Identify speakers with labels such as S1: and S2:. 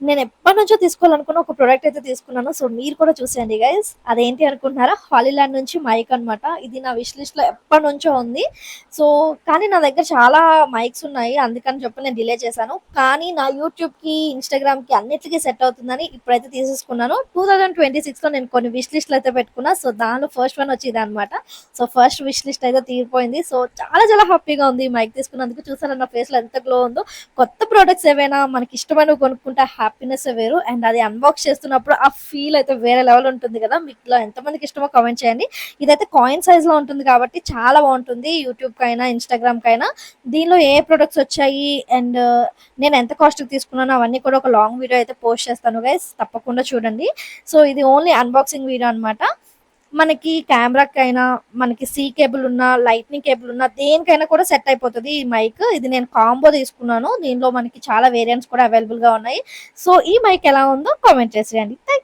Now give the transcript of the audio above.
S1: నేను ఎప్పటినుంచో తీసుకోవాలనుకున్న ఒక ప్రొడక్ట్ అయితే తీసుకున్నాను. సో, మీరు కూడా చూసేయండి గైస్. అదేంటి అనుకుంటున్నారా? హాలీలాండ్ నుంచి మైక్ అనమాట. ఇది నా విష్ లిస్ట్‌లో ఎప్పటినుంచో ఉంది. సో, కానీ నా దగ్గర చాలా మైక్స్ ఉన్నాయి. అందుకని చెప్పి నేను డిలే చేశాను. కానీ నా యూట్యూబ్‌కి, ఇన్‌స్టాగ్రామ్‌కి అన్నిట్లికి సెట్ అవుతుందని ఇప్పుడైతే తీసేసుకున్నాను. 2026లో నేను కొన్ని విష్ లిస్ట్‌లు అయితే పెట్టుకున్నా. సో, దానిలో ఫస్ట్ వన్ వచ్చి ఇదనమాట. సో, ఫస్ట్ విష్ లిస్ట్ అయితే తీరిపోయింది. సో, చాలా చాలా హ్యాపీగా ఉంది ఈ మైక్ తీసుకున్నందుకు. చూసారా నా ఫేస్‌లో ఎంత గ్లో ఉందో. కొత్త ప్రొడక్ట్స్ ఏవైనా మనకి ఇష్టమైనవి కొనుక్కుంటే హ్యాపీనెస్ వేరు. అండ్ అది అన్బాక్స్ చేస్తున్నప్పుడు ఆ ఫీల్ అయితే వేరే లెవెల్ ఉంటుంది కదా. మీకులో ఎంతమందికి ఇష్టమో కామెంట్ చేయండి. ఇదైతే కాయిన్ సైజ్ లో ఉంటుంది కాబట్టి చాలా బాగుంటుంది. యూట్యూబ్ కైనా ఇన్స్టాగ్రామ్ కైనా దీనిలో ఏ ప్రొడక్ట్స్ వచ్చాయి అండ్ నేను ఎంత కాస్ట్ తీసుకున్నానో అవన్నీ కూడా ఒక లాంగ్ వీడియో అయితే పోస్ట్ చేస్తాను గైస్, తప్పకుండా చూడండి. సో ఇది ఓన్లీ అన్బాక్సింగ్ వీడియో అనమాట. మనకి కెమెరాకైనా, మనకి సి కేబుల్ ఉన్నా, లైట్నింగ్ కేబుల్ ఉన్నా దేనికైనా కూడా సెట్ అయిపోతది ఈ మైక్. ఇది నేను కాంబో తీసుకున్నాను. దీనిలో మనకి చాలా వేరియంట్స్ కూడా అవైలబుల్‌గా ఉన్నాయి. సో, ఈ మైక్ ఎలా ఉందో కామెంట్ చేసేయండి.